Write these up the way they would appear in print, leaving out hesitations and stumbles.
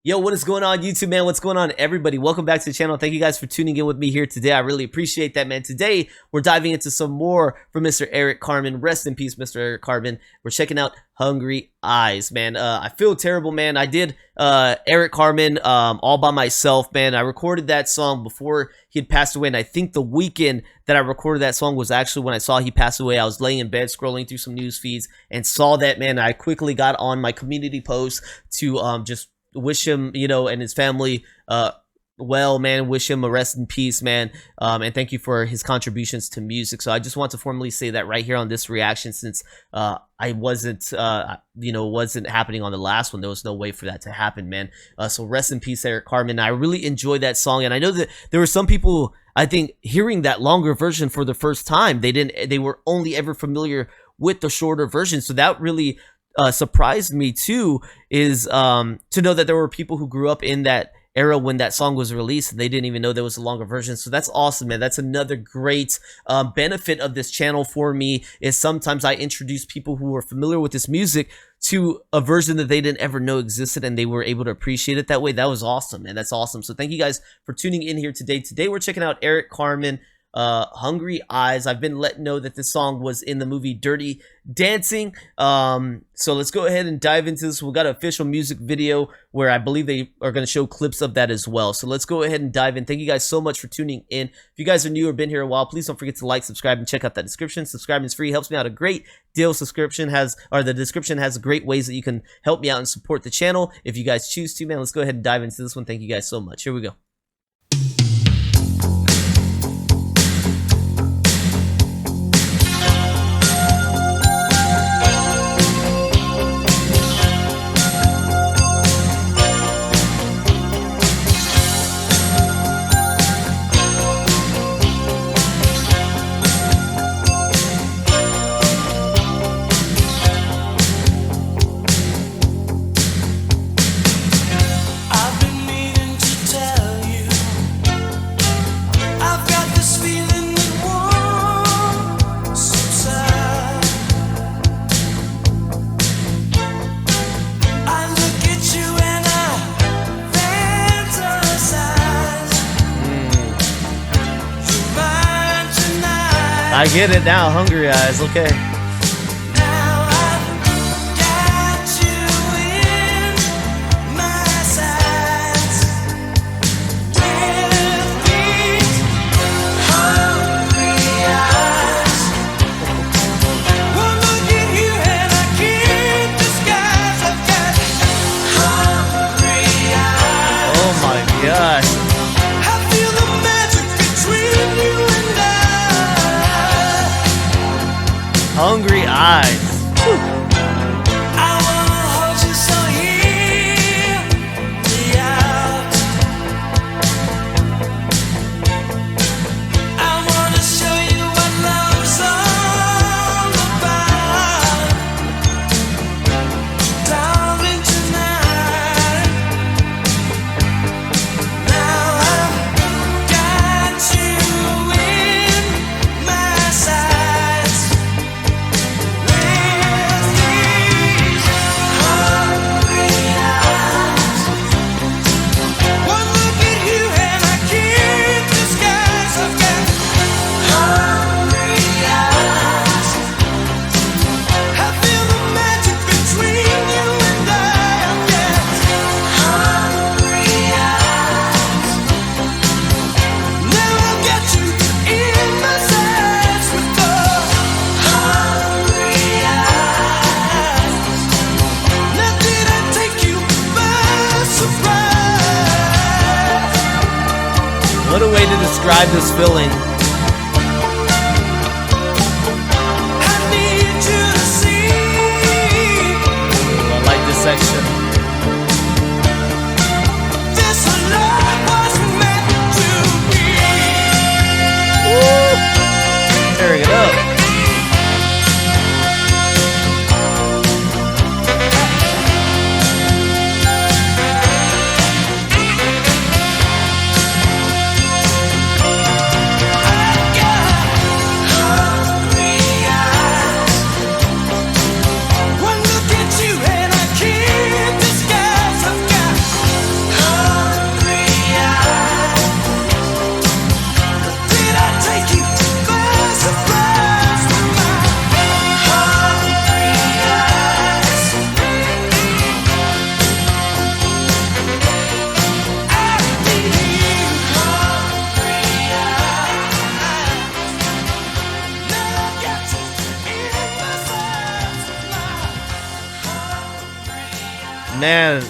Yo, what is going on, YouTube, man? What's going on, everybody? Welcome back to the channel. Thank you guys for tuning in with me here today. I really appreciate that, man. Today, we're diving into some more from Mr. Eric Carmen. Rest in peace, Mr. Eric Carmen. We're checking out Hungry Eyes, man. I feel terrible, man. I did Eric Carmen all by myself, man. I recorded that song before he had passed away, and I think the weekend that I recorded that song was actually when I saw he passed away. I was laying in bed scrolling through some news feeds and saw that, man. I quickly got on my community post to just wish him, you know, and his family well, man. Wish him a rest in peace, man. And thank you for his contributions to music. So I just want to formally say that right here on this reaction, since I wasn't wasn't happening on the last one. There was no way for that to happen, man. So rest in peace, Eric Carmen. I really enjoyed that song, and I know that there were some people, I think, hearing that longer version for the first time. They were only ever familiar with the shorter version, so that really surprised me too, is to know that there were people who grew up in that era when that song was released and they didn't even know there was a longer version. So that's awesome, man. That's another great benefit of this channel for me, is sometimes I introduce people who are familiar with this music to a version that they didn't ever know existed, and they were able to appreciate it that way. That was awesome, man. That's awesome. So thank you guys for tuning in here today. Today we're checking out Eric Carmen, Hungry Eyes. I've been let know that this song was in the movie Dirty Dancing, so let's go ahead and dive into this. We got an official music video where I believe they are going to show clips of that as well, so let's go ahead and dive in. Thank you guys so much for tuning in. If you guys are new or been here a while, please don't forget to like, subscribe, and check out that description. Subscribing is free, helps me out a great deal. The description has great ways that you can help me out and support the channel if you guys choose to, man. Let's go ahead and dive into this one. Thank you guys so much. Here we go. I get it now, Hungry Eyes, okay. Oh my gosh. Hungry Eyes. What a way to describe this feeling. Ooh, I like this section. Woo! Tearing it up. Man,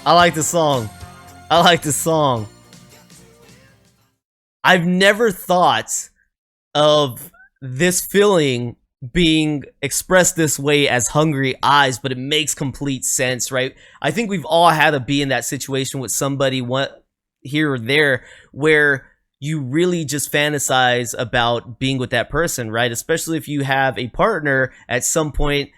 I like this song. I like this song. I've never thought of this feeling being expressed this way as hungry eyes, but it makes complete sense, right? I think we've all had to be in that situation with somebody here or there where you really just fantasize about being with that person, right? Especially if you have a partner at some point.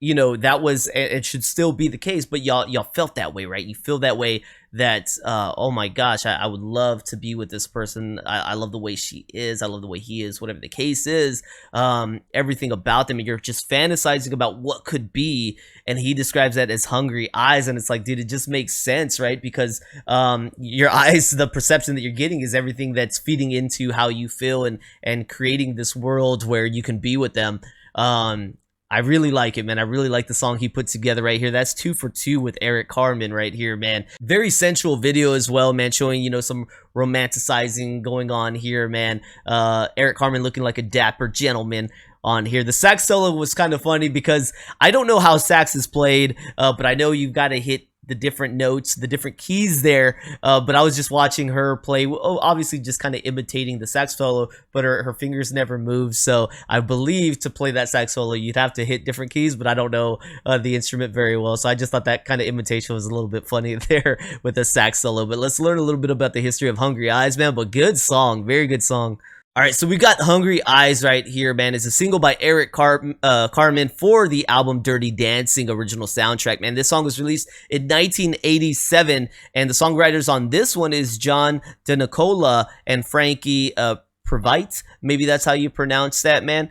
You know, that was, it should still be the case, but y'all felt that way, right? You feel that way that, oh my gosh, I would love to be with this person. I love the way she is. I love the way he is, whatever the case is. Everything about them, and you're just fantasizing about what could be. And he describes that as hungry eyes. And it's like, dude, it just makes sense, right? Because your eyes, the perception that you're getting is everything that's feeding into how you feel and creating this world where you can be with them. I really like it, man. I really like the song he put together right here. That's 2 for 2 with Eric Carmen right here, man. Very sensual video as well, man, showing, you know, some romanticizing going on here, man. Eric Carmen looking like a dapper gentleman on here. The sax solo was kind of funny because I don't know how sax is played, but I know you've got to hit the different notes, the different keys there, but I was just watching her play, obviously just kind of imitating the sax solo, but her fingers never move. So I believe to play that sax solo you'd have to hit different keys, but I don't know the instrument very well, so I just thought that kind of imitation was a little bit funny there with the sax solo. But let's learn a little bit about the history of Hungry Eyes, man. But good song, very good song. All right, so we got Hungry Eyes right here, man. It's a single by Eric Carmen for the album Dirty Dancing original soundtrack, man. This song was released in 1987, and the songwriters on this one is John DeNicola and Frankie Previte. Maybe that's how you pronounce that, man.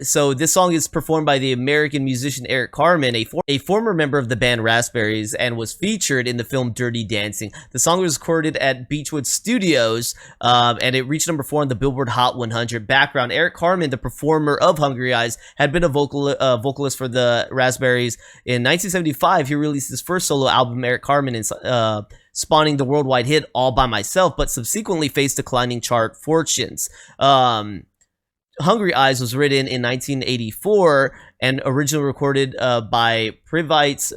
So this song is performed by the American musician Eric Carmen, a former member of the band Raspberries, and was featured in the film Dirty Dancing. The song was recorded at Beechwood Studios, and it reached number 4 on the Billboard Hot 100. Background: Eric Carmen, the performer of Hungry Eyes, had been a vocalist for the Raspberries. In 1975, he released his first solo album, Eric Carmen, spawning the worldwide hit All By Myself, but subsequently faced declining chart fortunes. Hungry Eyes was written in 1984 and originally recorded by Previte's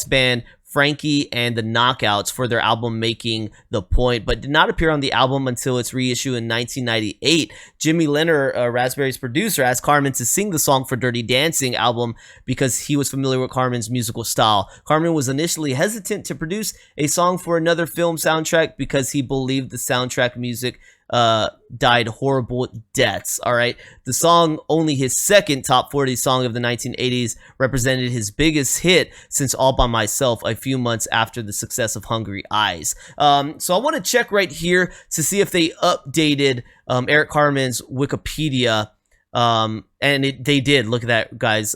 band Frankie and the Knockouts for their album Making the Point, but did not appear on the album until its reissue in 1998. Jimmy Leonard, Raspberry's producer, asked Carmen to sing the song for Dirty Dancing album because he was familiar with Carmen's musical style. Carmen was initially hesitant to produce a song for another film soundtrack because he believed the soundtrack music died horrible deaths. All right, the song, only his second top 40 song of the 1980s, represented his biggest hit since All By Myself a few months after the success of Hungry Eyes. So I want to check right here to see if they updated Eric Carmen's Wikipedia, and they did. Look at that, guys.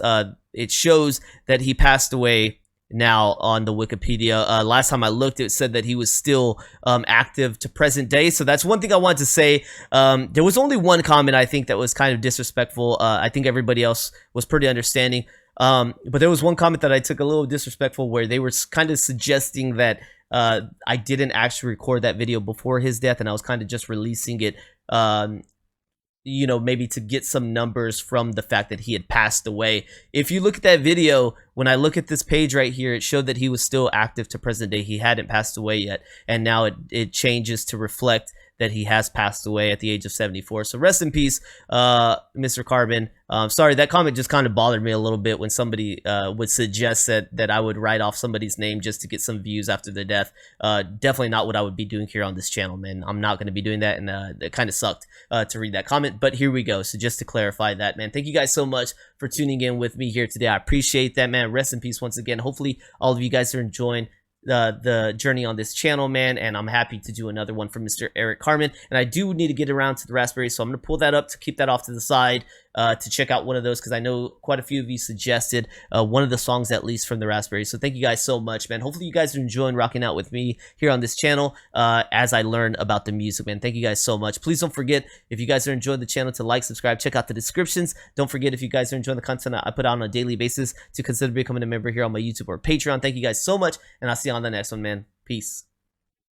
It shows that he passed away now on the Wikipedia. Last time I looked, it said that he was still active to present day. So that's one thing I wanted to say. There was only one comment I think that was kind of disrespectful. I think everybody else was pretty understanding. But there was one comment that I took a little disrespectful, where they were kind of suggesting that I didn't actually record that video before his death, and I was kind of just releasing it, you know, maybe to get some numbers from the fact that he had passed away. If you look at that video, when I look at this page right here, it showed that he was still active to present day. He hadn't passed away yet, and now it changes to reflect that he has passed away at the age of 74. So rest in peace, Mr. Carmen. Sorry, that comment just kind of bothered me a little bit when somebody would suggest that I would write off somebody's name just to get some views after their death. Definitely not what I would be doing here on this channel, man. I'm not going to be doing that, and it kind of sucked to read that comment, but here we go. So just to clarify that, man, thank you guys so much for tuning in with me here today. I appreciate that, man. Rest in peace once again. Hopefully all of you guys are enjoying the journey on this channel, man, and I'm happy to do another one from Mr. Eric Carmen. And I do need to get around to the Raspberry, so I'm going to pull that up to keep that off to the side to check out one of those, because I know quite a few of you suggested one of the songs at least from the Raspberry. So thank you guys so much, man. Hopefully you guys are enjoying rocking out with me here on this channel as I learn about the music, man. Thank you guys so much. Please don't forget, if you guys are enjoying the channel, to like, subscribe, check out the descriptions. Don't forget, if you guys are enjoying the content I put out on a daily basis, to consider becoming a member here on my YouTube or Patreon. Thank you guys so much, and I'll see you on the next one, man. Peace.